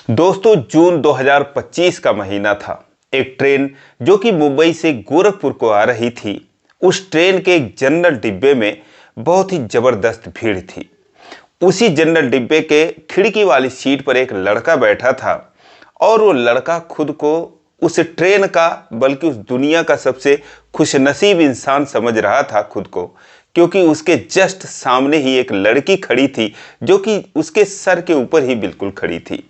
दोस्तों, जून 2025 का महीना था। एक ट्रेन जो कि मुंबई से गोरखपुर को आ रही थी, उस ट्रेन के एक जनरल डिब्बे में बहुत ही जबरदस्त भीड़ थी। उसी जनरल डिब्बे के खिड़की वाली सीट पर एक लड़का बैठा था और वो लड़का खुद को उस ट्रेन का बल्कि उस दुनिया का सबसे खुशनसीब इंसान समझ रहा था खुद को, क्योंकि उसके जस्ट सामने ही एक लड़की खड़ी थी जो कि उसके सर के ऊपर ही बिल्कुल खड़ी थी।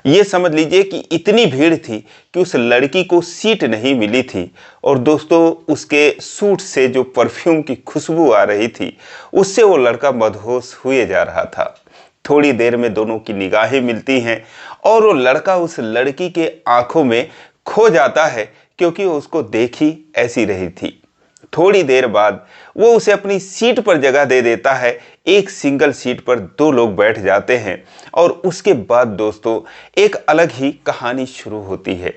ये समझ लीजिए कि इतनी भीड़ थी कि उस लड़की को सीट नहीं मिली थी। और दोस्तों, उसके सूट से जो परफ्यूम की खुशबू आ रही थी, उससे वो लड़का मदहोश हुए जा रहा था। थोड़ी देर में दोनों की निगाहें मिलती हैं और वो लड़का उस लड़की के आंखों में खो जाता है, क्योंकि वो उसको देखी ऐसी रही थी। थोड़ी देर बाद वो उसे अपनी सीट पर जगह दे देता है। एक सिंगल सीट पर दो लोग बैठ जाते हैं और उसके बाद दोस्तों, एक अलग ही कहानी शुरू होती है।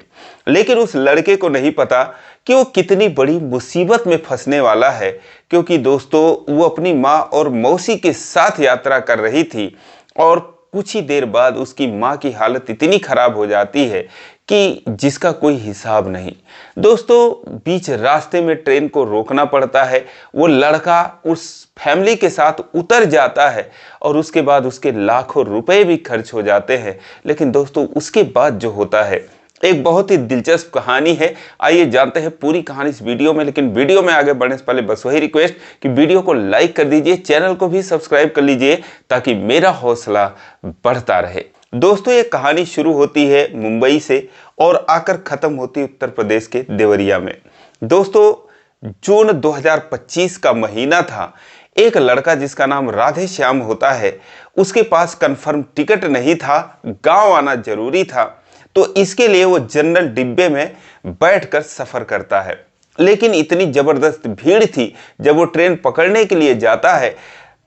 लेकिन उस लड़के को नहीं पता कि वो कितनी बड़ी मुसीबत में फंसने वाला है, क्योंकि दोस्तों, वो अपनी माँ और मौसी के साथ यात्रा कर रही थी और कुछ ही देर बाद उसकी माँ की हालत इतनी खराब हो जाती है कि जिसका कोई हिसाब नहीं। दोस्तों, बीच रास्ते में ट्रेन को रोकना पड़ता है। वो लड़का उस फैमिली के साथ उतर जाता है और उसके बाद उसके लाखों रुपए भी खर्च हो जाते हैं। लेकिन दोस्तों, उसके बाद जो होता है, एक बहुत ही दिलचस्प कहानी है। आइए जानते हैं पूरी कहानी इस वीडियो में। लेकिन वीडियो में आगे बढ़ने से पहले बस वही रिक्वेस्ट कि वीडियो को लाइक कर दीजिए, चैनल को भी सब्सक्राइब कर लीजिए ताकि मेरा हौसला बढ़ता रहे। दोस्तों, ये कहानी शुरू होती है मुंबई से और आकर खत्म होती है उत्तर प्रदेश के देवरिया में। दोस्तों, जून 2025 का महीना था। एक लड़का जिसका नाम राधे श्याम होता है, उसके पास कंफर्म टिकट नहीं था, गांव आना जरूरी था, तो इसके लिए वो जनरल डिब्बे में बैठकर सफर करता है। लेकिन इतनी जबरदस्त भीड़ थी, जब वो ट्रेन पकड़ने के लिए जाता है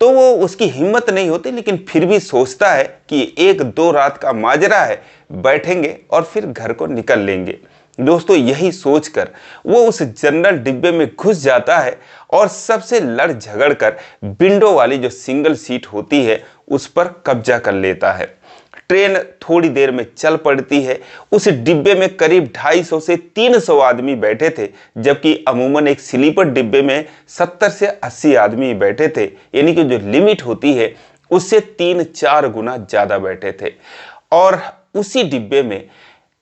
तो वो उसकी हिम्मत नहीं होती, लेकिन फिर भी सोचता है कि एक दो रात का माजरा है, बैठेंगे और फिर घर को निकल लेंगे। दोस्तों, यही सोचकर वो उस जनरल डिब्बे में घुस जाता है और सबसे लड़ झगड़ कर विंडो वाली जो सिंगल सीट होती है उस पर कब्जा कर लेता है। ट्रेन थोड़ी देर में चल पड़ती है। उस डिब्बे में करीब 250 से 300 आदमी बैठे थे, जबकि अमूमन एक स्लीपर डिब्बे में 70 से 80 आदमी बैठे थे, यानी कि जो लिमिट होती है उससे 3-4 गुना ज़्यादा बैठे थे। और उसी डिब्बे में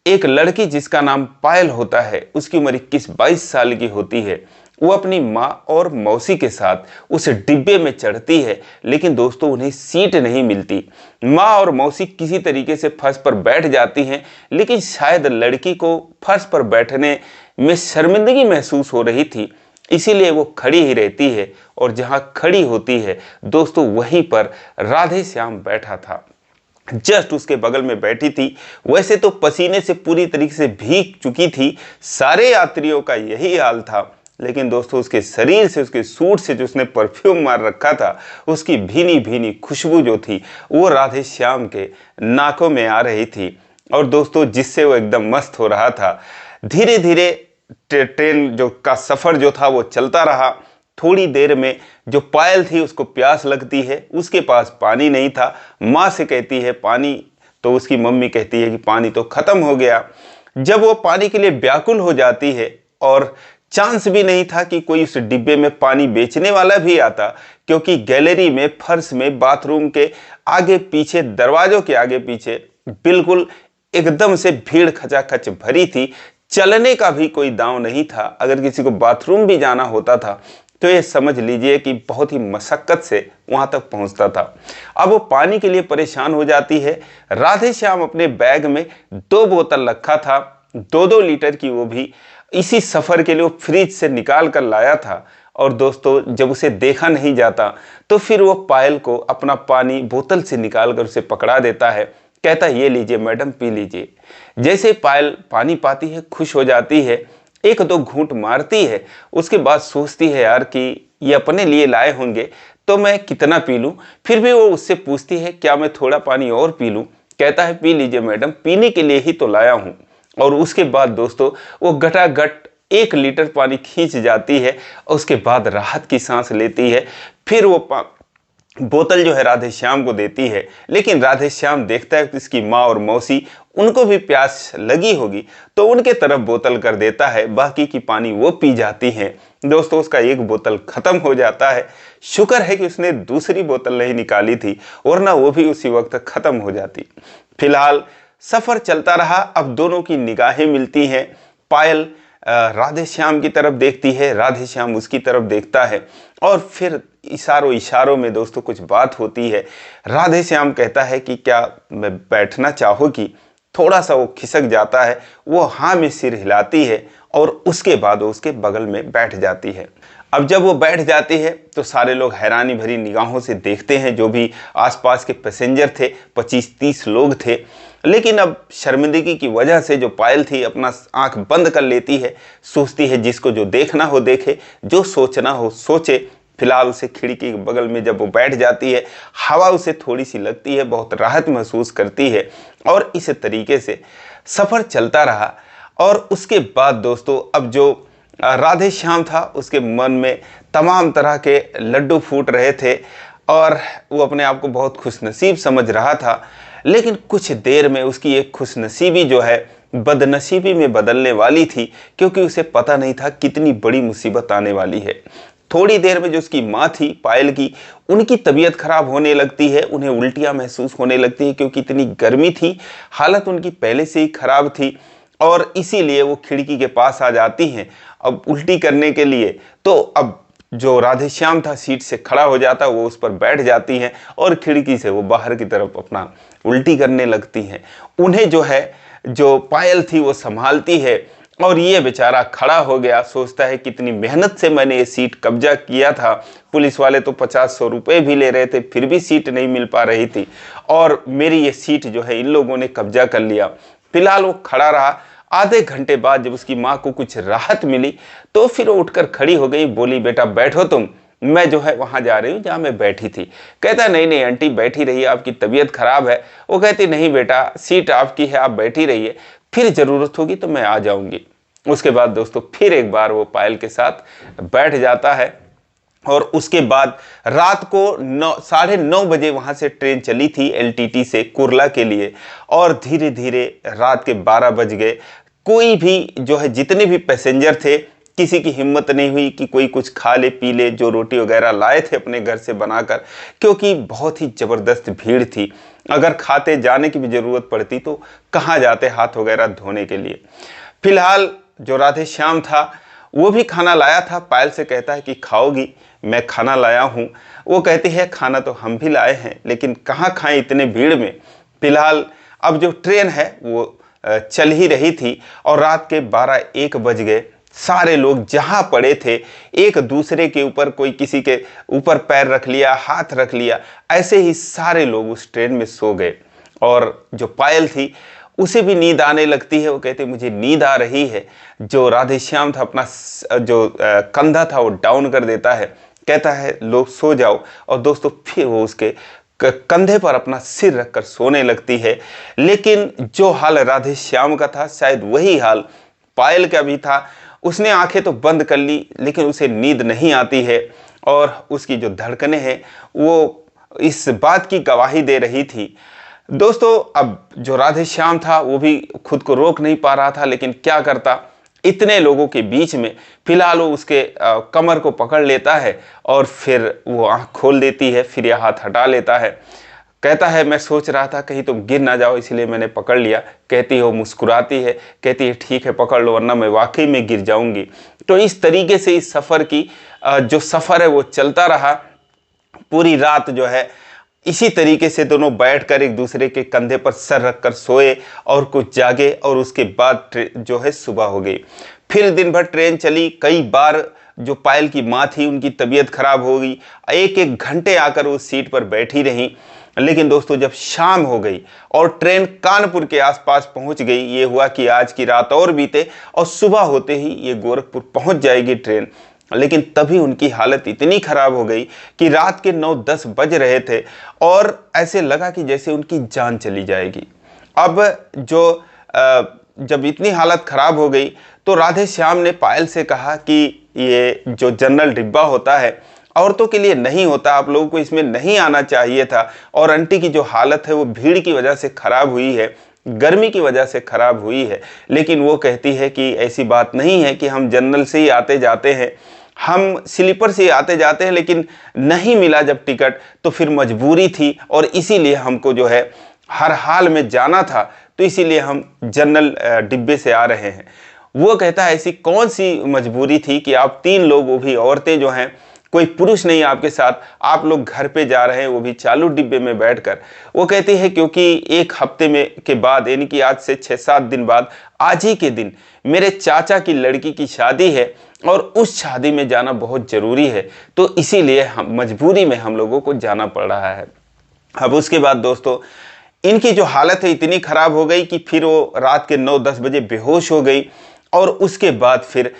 एक लड़की जिसका नाम पायल होता है, उसकी उम्र 21-22 साल की होती है। वो अपनी माँ और मौसी के साथ उस डिब्बे में चढ़ती है, लेकिन दोस्तों, उन्हें सीट नहीं मिलती। माँ और मौसी किसी तरीके से फर्श पर बैठ जाती हैं, लेकिन शायद लड़की को फर्श पर बैठने में शर्मिंदगी महसूस हो रही थी, इसीलिए वो खड़ी ही रहती है। और जहाँ खड़ी होती है दोस्तों, वहीं पर राधे श्याम बैठा था, जस्ट उसके बगल में बैठी थी। वैसे तो पसीने से पूरी तरीके से भीग चुकी थी, सारे यात्रियों का यही हाल था, लेकिन दोस्तों, उसके शरीर से, उसके सूट से जो उसने परफ्यूम मार रखा था, उसकी भीनी भीनी खुशबू जो थी वो राधे श्याम के नाकों में आ रही थी। और दोस्तों, जिससे वो एकदम मस्त हो रहा था। धीरे धीरे ट्रेन जो का सफ़र जो था वो चलता रहा। थोड़ी देर में जो पायल थी उसको प्यास लगती है, उसके पास पानी नहीं था। माँ से कहती है पानी, तो उसकी मम्मी कहती है कि पानी तो ख़त्म हो गया। जब वो पानी के लिए व्याकुल हो जाती है, और चांस भी नहीं था कि कोई उस डिब्बे में पानी बेचने वाला भी आता, क्योंकि गैलरी में, फर्श में, बाथरूम के आगे पीछे, दरवाजों के आगे पीछे बिल्कुल एकदम से भीड़ खचाखच भरी थी। चलने का भी कोई दांव नहीं था। अगर किसी को बाथरूम भी जाना होता था तो ये समझ लीजिए कि बहुत ही मशक्कत से वहां तक पहुंचता था। अब वो पानी के लिए परेशान हो जाती है। राधे श्याम अपने बैग में 2 बोतल रखा था, 2-2 लीटर की, वो भी इसी सफ़र के लिए वो फ्रिज से निकाल कर लाया था। और दोस्तों, जब उसे देखा नहीं जाता तो फिर वो पायल को अपना पानी बोतल से निकाल कर उसे पकड़ा देता है। कहता है, ये लीजिए मैडम, पी लीजिए। जैसे पायल पानी पाती है, खुश हो जाती है, 1-2 घूंट मारती है। उसके बाद सोचती है, यार कि ये अपने लिए लाए होंगे तो मैं कितना पी लूँ। फिर भी वो उससे पूछती है, क्या मैं थोड़ा पानी और पी लूँ। कहता है, पी लीजिए मैडम, पीने के लिए ही तो लाया हूँ। और उसके बाद दोस्तों, वो घटाघट 1 लीटर पानी खींच जाती है और उसके बाद राहत की सांस लेती है। फिर वो बोतल जो है राधे श्याम को देती है, लेकिन राधे श्याम देखता है कि इसकी माँ और मौसी उनको भी प्यास लगी होगी, तो उनके तरफ बोतल कर देता है। बाकी की पानी वो पी जाती हैं। दोस्तों, उसका एक बोतल खत्म हो जाता है। शुक्र है कि उसने दूसरी बोतल नहीं निकाली थी, वरना वो भी उसी वक्त खत्म हो जाती। फिलहाल सफर चलता रहा। अब दोनों की निगाहें मिलती हैं। पायल राधे श्याम की तरफ देखती है, राधे श्याम उसकी तरफ देखता है, और फिर इशारों इशारों में दोस्तों कुछ बात होती है। राधे श्याम कहता है कि क्या मैं बैठना चाहोगी? थोड़ा सा वो खिसक जाता है। वो हाँ में सिर हिलाती है और उसके बाद वो उसके बगल में बैठ जाती है। अब जब वो बैठ जाती है तो सारे लोग हैरानी भरी निगाहों से देखते हैं। जो भी आसपास के पैसेंजर थे, 25-30 लोग थे। लेकिन अब शर्मिंदगी की वजह से जो पायल थी अपना आंख बंद कर लेती है। सोचती है जिसको जो देखना हो देखे, जो सोचना हो सोचे। फिलहाल उसे खिड़की के बगल में जब वो बैठ जाती है, हवा उसे थोड़ी सी लगती है, बहुत राहत महसूस करती है। और इस तरीके से सफ़र चलता रहा। और उसके बाद दोस्तों, अब जो राधे श्याम था उसके मन में तमाम तरह के लड्डू फूट रहे थे और वो अपने आप को बहुत खुशनसीब समझ रहा था। लेकिन कुछ देर में उसकी एक खुशनसीबी जो है बदनसीबी में बदलने वाली थी, क्योंकि उसे पता नहीं था कितनी बड़ी मुसीबत आने वाली है। थोड़ी देर में जो उसकी माँ थी पायल की, उनकी तबीयत खराब होने लगती है। उन्हें उल्टियाँ महसूस होने लगती है, क्योंकि इतनी गर्मी थी, हालत उनकी पहले से ही खराब थी। और इसीलिए वो खिड़की के पास आ जाती हैं अब उल्टी करने के लिए। तो अब जो राधे श्याम था सीट से खड़ा हो जाता, वो उस पर बैठ जाती हैं और खिड़की से वो बाहर की तरफ अपना उल्टी करने लगती हैं। उन्हें जो है जो पायल थी वो संभालती है और ये बेचारा खड़ा हो गया। सोचता है कितनी मेहनत से मैंने ये सीट कब्जा किया था। पुलिस वाले तो 50-100 रुपये भी ले रहे थे, फिर भी सीट नहीं मिल पा रही थी, और मेरी ये सीट जो है इन लोगों ने कब्जा कर लिया। फिलहाल वो खड़ा रहा। आधे घंटे बाद जब उसकी माँ को कुछ राहत मिली तो फिर वो उठकर खड़ी हो गई। बोली, बेटा बैठो तुम, मैं जो है वहाँ जा रही हूँ जहाँ मैं बैठी थी। कहता नहीं नहीं आंटी बैठी रहिए, आपकी तबीयत खराब है। वो कहती नहीं बेटा, सीट आपकी है, आप बैठी रहिए, फिर ज़रूरत होगी तो मैं आ जाऊँगी। उसके बाद दोस्तों फिर एक बार वो पायल के साथ बैठ जाता है। और उसके बाद रात को 9:30 बजे वहाँ से ट्रेन चली थी एलटीटी से कुर्ला के लिए, और धीरे धीरे रात के 12 बज गए। कोई भी जो है जितने भी पैसेंजर थे, किसी की हिम्मत नहीं हुई कि कोई कुछ खा ले पी ले, जो रोटी वगैरह लाए थे अपने घर से बनाकर, क्योंकि बहुत ही ज़बरदस्त भीड़ थी। अगर खाते जाने की भी ज़रूरत पड़ती तो कहाँ जाते हाथ वगैरह धोने के लिए। फिलहाल जो राधे श्याम था वो भी खाना लाया था। पायल से कहता है कि खाओगी? मैं खाना लाया हूँ। वो कहती है खाना तो हम भी लाए हैं, लेकिन कहाँ खाएं इतने भीड़ में। फिलहाल अब जो ट्रेन है वो चल ही रही थी और रात के 12-1 बज गए। सारे लोग जहाँ पड़े थे एक दूसरे के ऊपर, कोई किसी के ऊपर पैर रख लिया, हाथ रख लिया, ऐसे ही सारे लोग उस ट्रेन में सो गए। और जो पायल थी उसे भी नींद आने लगती है। वो कहते मुझे नींद आ रही है। जो राधे श्याम था अपना जो कंधा था वो डाउन कर देता है, कहता है लोग सो जाओ। और दोस्तों फिर वो उसके कंधे पर अपना सिर रखकर सोने लगती है। लेकिन जो हाल राधे श्याम का था शायद वही हाल पायल का भी था। उसने आंखें तो बंद कर ली, लेकिन उसे नींद नहीं आती है और उसकी जो धड़कनें हैं वो इस बात की गवाही दे रही थी। दोस्तों, अब जो राधे श्याम था वो भी खुद को रोक नहीं पा रहा था, लेकिन क्या करता इतने लोगों के बीच में। फिलहाल वो उसके कमर को पकड़ लेता है और फिर वो आँख खोल देती है, फिर यह हाथ हटा लेता है। कहता है मैं सोच रहा था कहीं तुम गिर ना जाओ, इसलिए मैंने पकड़ लिया। कहती है, वो मुस्कुराती है, कहती है ठीक है पकड़ लो, वरना मैं वाकई में गिर जाऊंगी। तो इस तरीके से इस सफ़र की जो सफ़र है वो चलता रहा। पूरी रात जो है इसी तरीके से दोनों बैठकर एक दूसरे के कंधे पर सर रखकर सोए और कुछ जागे, और उसके बाद जो है सुबह हो गई। फिर दिन भर ट्रेन चली। कई बार जो पायल की माँ थी उनकी तबीयत खराब हो गई, एक एक घंटे आकर उस सीट पर बैठी रहीं। लेकिन दोस्तों जब शाम हो गई और ट्रेन कानपुर के आसपास पहुंच गई, ये हुआ कि आज की रात और बीते और सुबह होते ही ये गोरखपुर पहुंच जाएगी ट्रेन। लेकिन तभी उनकी हालत इतनी खराब हो गई कि रात के 9-10 बज रहे थे और ऐसे लगा कि जैसे उनकी जान चली जाएगी। अब जब इतनी हालत खराब हो गई तो राधे श्याम ने पायल से कहा कि ये जो जनरल डिब्बा होता है औरतों के लिए नहीं होता, आप लोगों को इसमें नहीं आना चाहिए था। और आंटी की जो हालत है वो भीड़ की वजह से खराब हुई है, गर्मी की वजह से खराब हुई है। लेकिन वो कहती है कि ऐसी बात नहीं है कि हम जनरल से ही आते जाते हैं, हम स्लीपर से ही आते जाते हैं, लेकिन नहीं मिला जब टिकट तो फिर मजबूरी थी और इसीलिए हमको जो है हर हाल में जाना था, तो इसीलिए हम जनरल डिब्बे से आ रहे हैं। वो कहता है ऐसी कौन सी मजबूरी थी कि आप 3 लोग, वो भी औरतें जो हैं, कोई पुरुष नहीं आपके साथ, आप लोग घर पे जा रहे हैं, वो भी चालू डिब्बे में बैठकर। वो कहती है क्योंकि एक हफ्ते में के बाद, यानी कि आज से 6-7 दिन बाद, आज ही के दिन मेरे चाचा की लड़की की शादी है और उस शादी में जाना बहुत ज़रूरी है, तो इसीलिए हम मजबूरी में हम लोगों को जाना पड़ रहा है। अब उसके बाद दोस्तों इनकी जो हालत है इतनी ख़राब हो गई कि फिर वो रात के 9-10 बजे बेहोश हो गई। और उसके बाद फिर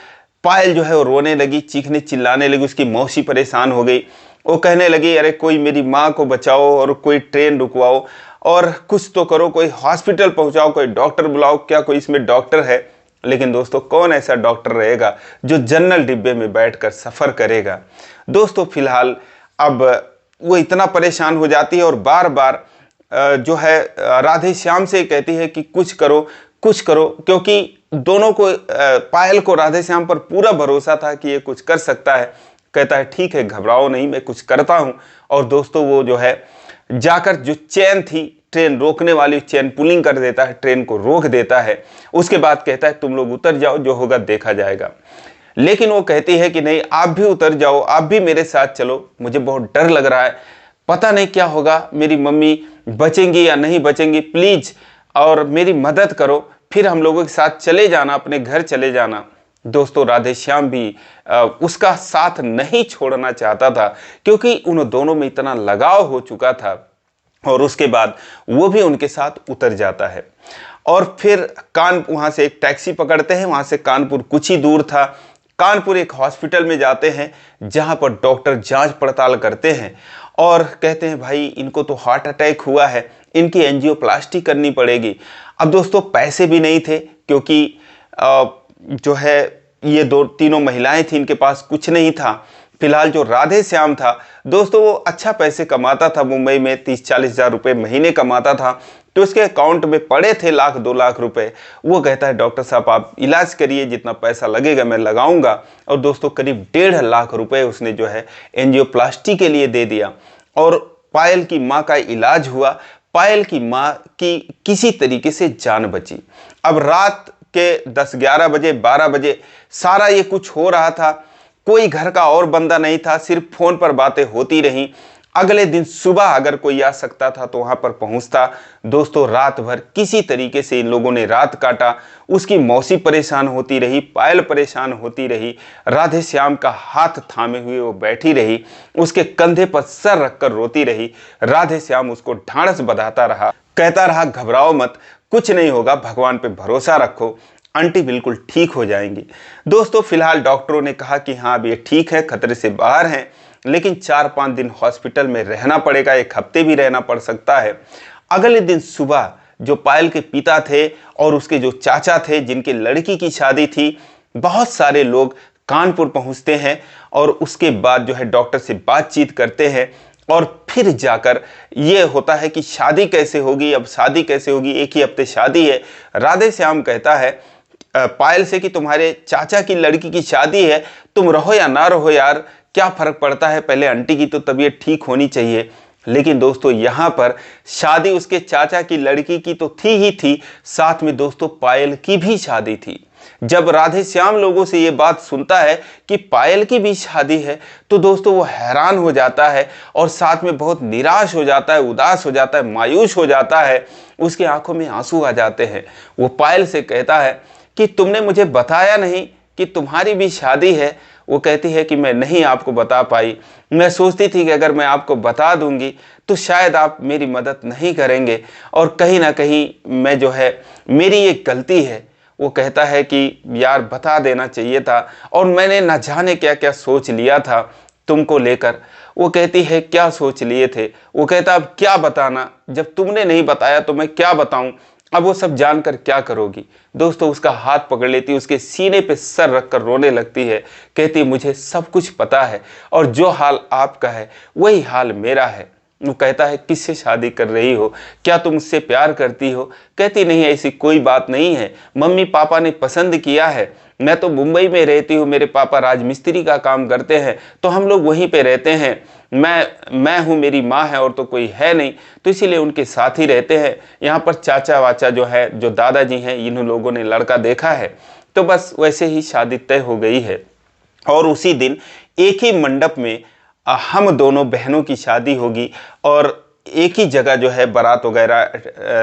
पायल जो है वो रोने लगी, चीखने चिल्लाने लगी, उसकी मौसी परेशान हो गई। वो कहने लगी अरे कोई मेरी माँ को बचाओ और कोई ट्रेन रुकवाओ और कुछ तो करो, कोई हॉस्पिटल पहुँचाओ, कोई डॉक्टर बुलाओ, क्या कोई इसमें डॉक्टर है। लेकिन दोस्तों कौन ऐसा डॉक्टर रहेगा जो जनरल डिब्बे में बैठकर सफ़र करेगा। दोस्तों फिलहाल अब वो इतना परेशान हो जाती है और बार बार जो है राधे श्याम से कहती है कि कुछ करो कुछ करो, क्योंकि दोनों को, पायल को राधे श्याम पर पूरा भरोसा था कि ये कुछ कर सकता है। कहता है ठीक है घबराओ नहीं, मैं कुछ करता हूँ। और दोस्तों वो जो है जाकर जो चेन थी, ट्रेन रोकने वाली चेन पुलिंग कर देता है, ट्रेन को रोक देता है। उसके बाद कहता है तुम लोग उतर जाओ, जो होगा देखा जाएगा। लेकिन वो कहती है कि नहीं आप भी उतर जाओ, आप भी मेरे साथ चलो, मुझे बहुत डर लग रहा है, पता नहीं क्या होगा, मेरी मम्मी बचेंगी या नहीं बचेंगी, प्लीज़ और मेरी मदद करो, फिर हम लोगों के साथ चले जाना, अपने घर चले जाना। दोस्तों राधे श्याम भी उसका साथ नहीं छोड़ना चाहता था, क्योंकि उन दोनों में इतना लगाव हो चुका था। और उसके बाद वो भी उनके साथ उतर जाता है और फिर वहाँ से एक टैक्सी पकड़ते हैं। वहाँ से कानपुर कुछ ही दूर था। कानपुर एक हॉस्पिटल में जाते हैं जहाँ पर डॉक्टर जांच पड़ताल करते हैं और कहते हैं भाई इनको तो हार्ट अटैक हुआ है, इनकी एंजियोप्लास्टी करनी पड़ेगी। अब दोस्तों पैसे भी नहीं थे, क्योंकि जो है ये तीनों महिलाएं थी, इनके पास कुछ नहीं था। फिलहाल जो राधे श्याम था दोस्तों वो अच्छा पैसे कमाता था, मुंबई में 30-40 हज़ार रुपये महीने कमाता था, तो उसके अकाउंट में पड़े थे 1-2 लाख रुपए। वो कहता है डॉक्टर साहब आप इलाज करिए, जितना पैसा लगेगा मैं लगाऊंगा। और दोस्तों करीब 1.5 लाख रुपए उसने जो है एंजियोप्लास्टी के लिए दे दिया और पायल की माँ का इलाज हुआ। पायल की माँ की किसी तरीके से जान बची। अब रात के 10-11 बजे 12 बजे सारा ये कुछ हो रहा था, कोई घर का और बंदा नहीं था, सिर्फ फ़ोन पर बातें होती रहीं। अगले दिन सुबह अगर कोई आ सकता था तो वहाँ पर पहुँचता। दोस्तों रात भर किसी तरीके से इन लोगों ने रात काटा। उसकी मौसी परेशान होती रही, पायल परेशान होती रही, राधे श्याम का हाथ थामे हुए वो बैठी रही, उसके कंधे पर सर रखकर रोती रही। राधे श्याम उसको ढांढस बंधाता रहा, कहता रहा घबराओ मत, कुछ नहीं होगा, भगवान पे भरोसा रखो, आंटी बिल्कुल ठीक हो जाएंगी। दोस्तों फिलहाल डॉक्टरों ने कहा कि हाँ अब ये ठीक है, खतरे से बाहर हैं, लेकिन 4-5 दिन हॉस्पिटल में रहना पड़ेगा, 1 हफ्ते भी रहना पड़ सकता है। अगले दिन सुबह जो पायल के पिता थे और उसके जो चाचा थे जिनकी लड़की की शादी थी, बहुत सारे लोग कानपुर पहुंचते हैं और उसके बाद जो है डॉक्टर से बातचीत करते हैं और फिर जाकर ये होता है कि शादी कैसे होगी। अब शादी कैसे होगी, 1 ही हफ्ते शादी है। राधे श्याम कहता है पायल से कि तुम्हारे चाचा की लड़की की शादी है, तुम रहो या ना रहो यार, क्या फ़र्क पड़ता है, पहले आंटी की तो तबीयत ठीक होनी चाहिए। लेकिन दोस्तों यहाँ पर शादी उसके चाचा की लड़की की तो थी ही थी, साथ में दोस्तों पायल की भी शादी थी। जब राधे श्याम लोगों से ये बात सुनता है कि पायल की भी शादी है तो दोस्तों वो हैरान हो जाता है और साथ में बहुत निराश हो जाता है, उदास हो जाता है, मायूस हो जाता है, उसकी आंखों में आंसू आ जाते हैं। वो पायल से कहता है कि तुमने मुझे बताया नहीं कि तुम्हारी भी शादी है। वो कहती है कि मैं नहीं आपको बता पाई, मैं सोचती थी कि अगर मैं आपको बता दूंगी तो शायद आप मेरी मदद नहीं करेंगे और कहीं ना कहीं मैं जो है मेरी ये गलती है। वो कहता है कि यार बता देना चाहिए था और मैंने न जाने क्या क्या सोच लिया था तुमको लेकर। वो कहती है क्या सोच लिए थे। वो कहता अब क्या बताना, जब तुमने नहीं बताया तो मैं क्या बताऊं। अब वो सब जानकर क्या करोगी। दोस्तों उसका हाथ पकड़ लेती, उसके सीने पे सर रखकर रोने लगती है, कहती मुझे सब कुछ पता है और जो हाल आपका है वही हाल मेरा है। वो कहता है किससे शादी कर रही हो, क्या तुम मुझसे प्यार करती हो। कहती नहीं ऐसी कोई बात नहीं है, मम्मी पापा ने पसंद किया है, मैं तो मुंबई में रहती हूँ, मेरे पापा राजमिस्त्री का काम करते हैं तो हम लोग वहीं पे रहते हैं, मैं हूँ, मेरी माँ है और तो कोई है नहीं, तो इसीलिए उनके साथ ही रहते हैं। यहाँ पर चाचा वाचा जो है, जो दादाजी हैं, इन लोगों ने लड़का देखा है तो बस वैसे ही शादी तय हो गई है। और उसी दिन एक ही मंडप में हम दोनों बहनों की शादी होगी और एक ही जगह जो है बारात वगैरह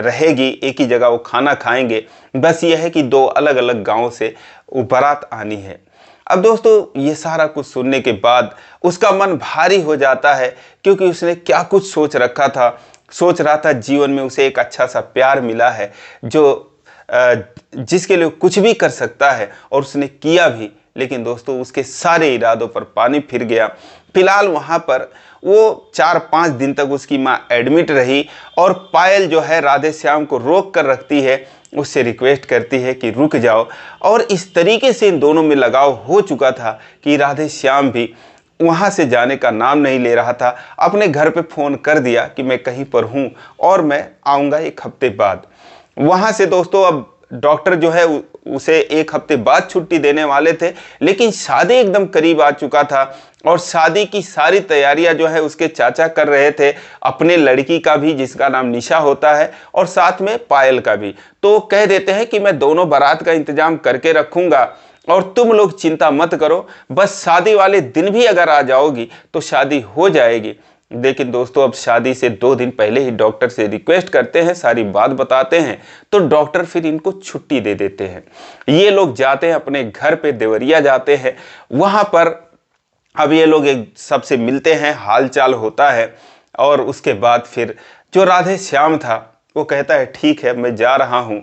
रहेगी, एक ही जगह वो खाना खाएंगे। बस यह है कि दो अलग अलग गांवों से वो बारात आनी है। अब दोस्तों ये सारा कुछ सुनने के बाद उसका मन भारी हो जाता है, क्योंकि उसने क्या कुछ सोच रखा था। सोच रहा था जीवन में उसे एक अच्छा सा प्यार मिला है जो जिसके लिए कुछ भी कर सकता है, और उसने किया भी। लेकिन दोस्तों उसके सारे इरादों पर पानी फिर गया। फिलहाल वहाँ पर वो 4-5 दिन तक उसकी माँ एडमिट रही और पायल जो है राधे श्याम को रोक कर रखती है, उससे रिक्वेस्ट करती है कि रुक जाओ। और इस तरीके से इन दोनों में लगाव हो चुका था कि राधे श्याम भी वहाँ से जाने का नाम नहीं ले रहा था। अपने घर पे फ़ोन कर दिया कि मैं कहीं पर हूँ और मैं आऊँगा 1 हफ्ते बाद। वहाँ से दोस्तों अब डॉक्टर जो है उसे 1 हफ्ते बाद छुट्टी देने वाले थे, लेकिन शादी एकदम करीब आ चुका था और शादी की सारी तैयारियां जो है उसके चाचा कर रहे थे, अपने लड़की का भी जिसका नाम निशा होता है और साथ में पायल का भी। तो कह देते हैं कि मैं दोनों बारात का इंतजाम करके रखूंगा और तुम लोग चिंता मत करो, बस शादी वाले दिन भी अगर आ जाओगी तो शादी हो जाएगी। लेकिन दोस्तों अब शादी से 2 दिन पहले ही डॉक्टर से रिक्वेस्ट करते हैं, सारी बात बताते हैं, तो डॉक्टर फिर इनको छुट्टी दे देते हैं। ये लोग जाते हैं अपने घर पे, देवरिया जाते हैं। वहाँ पर अब ये लोग एक सबसे मिलते हैं, हालचाल होता है और उसके बाद फिर जो राधे श्याम था वो कहता है ठीक है मैं जा रहा हूँ।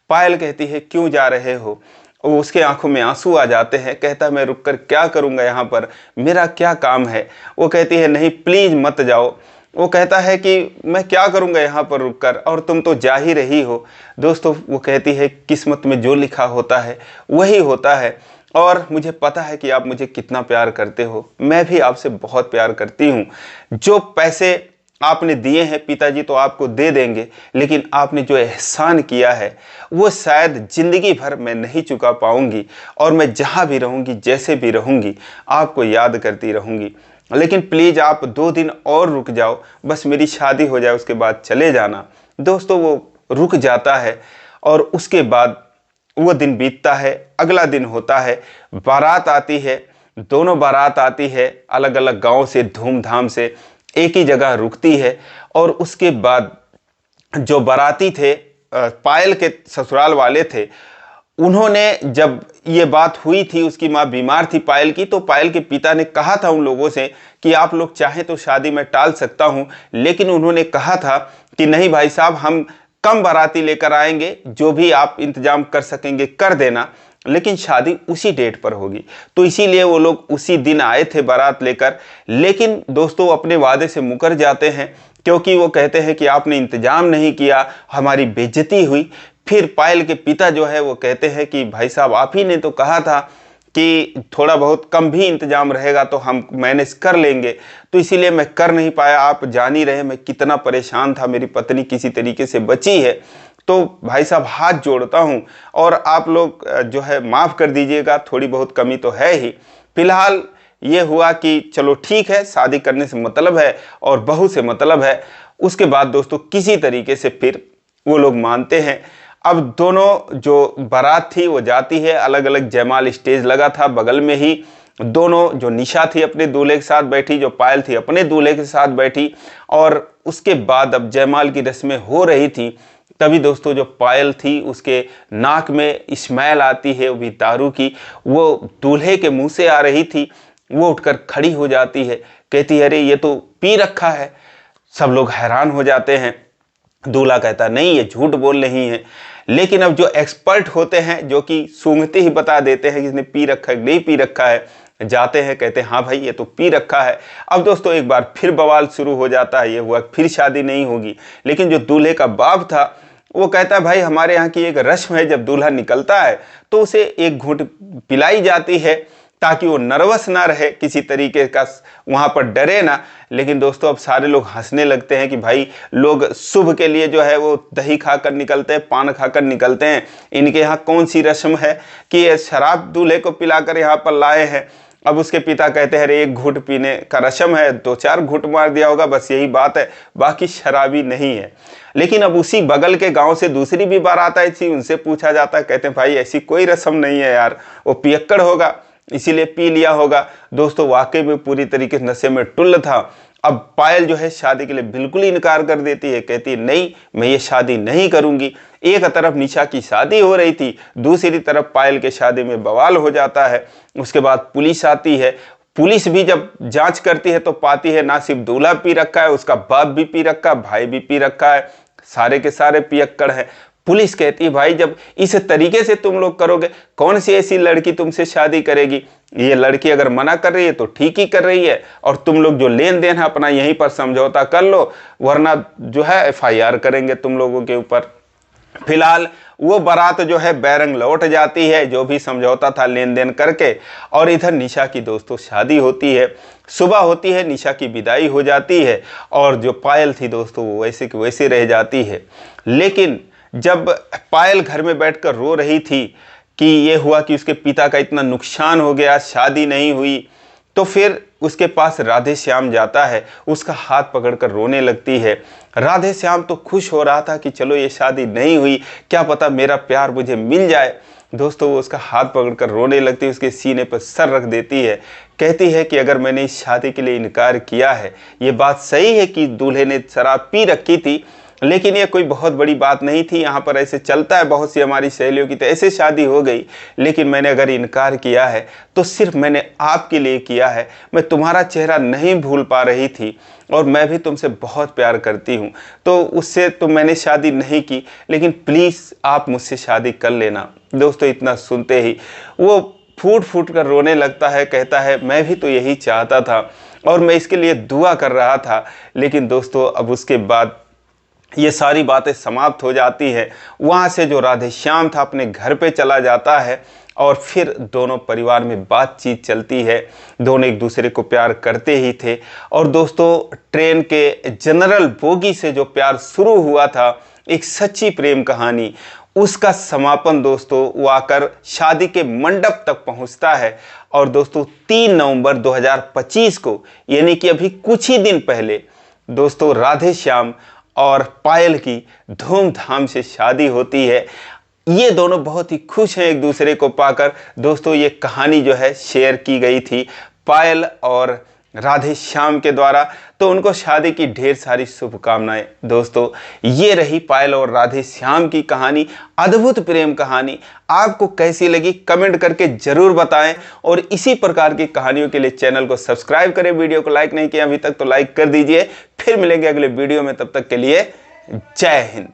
पायल कहती है क्यों जा रहे हो। वो उसके आंखों में आंसू आ जाते हैं, कहता है मैं रुककर क्या करूँगा यहाँ पर, मेरा क्या काम है। वो कहती है नहीं प्लीज़ मत जाओ। वो कहता है कि मैं क्या करूँगा यहाँ पर रुककर, और तुम तो जा ही रही हो। दोस्तों वो कहती है किस्मत में जो लिखा होता है वही होता है, और मुझे पता है कि आप मुझे कितना प्यार करते हो, मैं भी आपसे बहुत प्यार करती हूँ। जो पैसे आपने दिए हैं पिताजी तो आपको दे देंगे, लेकिन आपने जो एहसान किया है वो शायद ज़िंदगी भर मैं नहीं चुका पाऊंगी, और मैं जहाँ भी रहूँगी, जैसे भी रहूँगी, आपको याद करती रहूँगी। लेकिन प्लीज़ आप 2 दिन और रुक जाओ, बस मेरी शादी हो जाए उसके बाद चले जाना। दोस्तों वो रुक जाता है और उसके बाद वो दिन बीतता है। अगला दिन होता है, बारात आती है। दोनों बारात आती है अलग अलग गाँव से, धूमधाम से एक ही जगह रुकती है। और उसके बाद जो बाराती थे, पायल के ससुराल वाले थे, उन्होंने जब ये बात हुई थी, उसकी माँ बीमार थी पायल की, तो पायल के पिता ने कहा था उन लोगों से कि आप लोग चाहें तो शादी में टाल सकता हूँ, लेकिन उन्होंने कहा था कि नहीं भाई साहब हम कम बाराती लेकर आएंगे, जो भी आप इंतजाम कर सकेंगे कर देना, लेकिन शादी उसी डेट पर होगी। तो इसीलिए वो लोग उसी दिन आए थे बारात लेकर। लेकिन दोस्तों अपने वादे से मुकर जाते हैं, क्योंकि वो कहते हैं कि आपने इंतजाम नहीं किया, हमारी बेइज्जती हुई। फिर पायल के पिता जो है वो कहते हैं कि भाई साहब आप ही ने तो कहा था कि थोड़ा बहुत कम भी इंतजाम रहेगा तो हम मैनेज कर लेंगे, तो इसीलिए मैं कर नहीं पाया। आप जान ही रहे मैं कितना परेशान था, मेरी पत्नी किसी तरीके से बची है, तो भाई साहब हाथ जोड़ता हूँ और आप लोग जो है माफ़ कर दीजिएगा, थोड़ी बहुत कमी तो है ही। फिलहाल ये हुआ कि चलो ठीक है, शादी करने से मतलब है और बहू से मतलब है। उसके बाद दोस्तों किसी तरीके से फिर वो लोग मानते हैं। अब दोनों जो बारात थी वो जाती है, अलग अलग जयमाल स्टेज लगा था बगल में ही। दोनों, जो निशा थी अपने दूल्हे के साथ बैठी, जो पायल थी अपने दूल्हे के साथ बैठी, और उसके बाद अब जयमाल की रस्में हो रही थी। तभी दोस्तों जो पायल थी उसके नाक में स्मेल आती है, वो भी दारू की, वो दूल्हे के मुंह से आ रही थी। वो उठकर खड़ी हो जाती है, कहती है अरे ये तो पी रखा है। सब लोग हैरान हो जाते हैं। दूल्हा कहता नहीं ये झूठ बोल रही हैं। लेकिन अब जो एक्सपर्ट होते हैं, जो कि सूंघते ही बता देते हैं कि इसने पी रखा है नहीं पी रखा है, जाते हैं कहते हैं हाँ भाई ये तो पी रखा है। अब दोस्तों एक बार फिर बवाल शुरू हो जाता है। ये हुआ फिर शादी नहीं होगी। लेकिन जो दूल्हे का बाप था वो कहता है भाई हमारे यहाँ की एक रस्म है, जब दूल्हा निकलता है तो उसे एक घूंट पिलाई जाती है ताकि वो नर्वस ना रहे, किसी तरीके का वहाँ पर डरे ना। लेकिन दोस्तों अब सारे लोग हंसने लगते हैं कि भाई लोग शुभ के लिए जो है वो दही खाकर निकलते हैं, पान खाकर निकलते हैं, इनके यहाँ कौन सी रस्म है कि ये शराब दूल्हे को पिलाकर यहाँ पर लाए हैं। अब उसके पिता कहते हैं अरे एक घूंट पीने का रस्म है, 2-4 घूंट मार दिया होगा, बस यही बात है, बाकी शराबी नहीं है। लेकिन अब उसी बगल के गांव से दूसरी भी बारात आई थी, उनसे पूछा जाता है, कहते हैं भाई ऐसी कोई रस्म नहीं है यार, वो पियक्कड़ होगा इसीलिए पी लिया होगा। दोस्तों वाकई में पूरी तरीके से नशे में टुल्ल था। अब पायल जो है शादी के लिए बिल्कुल इनकार कर देती है, कहती है नहीं मैं ये शादी नहीं करूंगी। एक तरफ निशा की शादी हो रही थी, दूसरी तरफ पायल के शादी में बवाल हो जाता है। उसके बाद पुलिस आती है, पुलिस भी जब जांच करती है तो पाती है ना सिर्फ दूल्हा पी रखा है, उसका बाप भी पी रखा है, भाई भी पी रखा है, सारे के सारे पियक्कड़ हैं। पुलिस कहती है भाई जब इस तरीके से तुम लोग करोगे, कौन सी ऐसी लड़की तुमसे शादी करेगी? ये लड़की अगर मना कर रही है तो ठीक ही कर रही है, और तुम लोग जो लेन देन है अपना यहीं पर समझौता कर लो, वरना जो है FIR करेंगे तुम लोगों के ऊपर। फिलहाल वो बारात जो है बैरंग लौट जाती है, जो भी समझौता था लेन देन करके। और इधर निशा की दोस्तों शादी होती है, सुबह होती है, निशा की विदाई हो जाती है, और जो पायल थी दोस्तों वो वैसे की वैसे रह जाती है। लेकिन जब पायल घर में बैठकर रो रही थी कि ये हुआ कि उसके पिता का इतना नुकसान हो गया, शादी नहीं हुई, तो फिर उसके पास राधे श्याम जाता है, उसका हाथ पकड़कर रोने लगती है। राधे श्याम तो खुश हो रहा था कि चलो ये शादी नहीं हुई, क्या पता मेरा प्यार मुझे मिल जाए। दोस्तों वो उसका हाथ पकड़कर रोने लगती है, उसके सीने पर सर रख देती है, कहती है कि अगर मैंने इस शादी के लिए इनकार किया है, ये बात सही है कि दूल्हे ने शराब पी रखी थी, लेकिन ये कोई बहुत बड़ी बात नहीं थी, यहाँ पर ऐसे चलता है, बहुत सी हमारी सहेलियों की तो ऐसे शादी हो गई, लेकिन मैंने अगर इनकार किया है तो सिर्फ मैंने आपके लिए किया है। मैं तुम्हारा चेहरा नहीं भूल पा रही थी और मैं भी तुमसे बहुत प्यार करती हूँ, तो उससे तो मैंने शादी नहीं की, लेकिन प्लीज़ आप मुझसे शादी कर लेना। दोस्तों इतना सुनते ही वो फूट फूट कर रोने लगता है, कहता है मैं भी तो यही चाहता था और मैं इसके लिए दुआ कर रहा था। लेकिन दोस्तों अब उसके बाद ये सारी बातें समाप्त हो जाती है। वहाँ से जो राधे श्याम था अपने घर पे चला जाता है, और फिर दोनों परिवार में बातचीत चलती है, दोनों एक दूसरे को प्यार करते ही थे। और दोस्तों ट्रेन के जनरल बोगी से जो प्यार शुरू हुआ था, एक सच्ची प्रेम कहानी, उसका समापन दोस्तों वो आकर शादी के मंडप तक पहुंचता है। और दोस्तों 3 नवंबर 2025 को, यानी कि अभी कुछ ही दिन पहले दोस्तों राधे श्याम और पायल की धूमधाम से शादी होती है। ये दोनों बहुत ही खुश हैं एक दूसरे को पाकर। दोस्तों ये कहानी जो है शेयर की गई थी पायल और राधे श्याम के द्वारा, तो उनको शादी की ढेर सारी शुभकामनाएं। दोस्तों ये रही पायल और राधे श्याम की कहानी, अद्भुत प्रेम कहानी। आपको कैसी लगी कमेंट करके जरूर बताएं, और इसी प्रकार की कहानियों के लिए चैनल को सब्सक्राइब करें। वीडियो को लाइक नहीं किया अभी तक तो लाइक कर दीजिए। फिर मिलेंगे अगले वीडियो में, तब तक के लिए जय हिंद।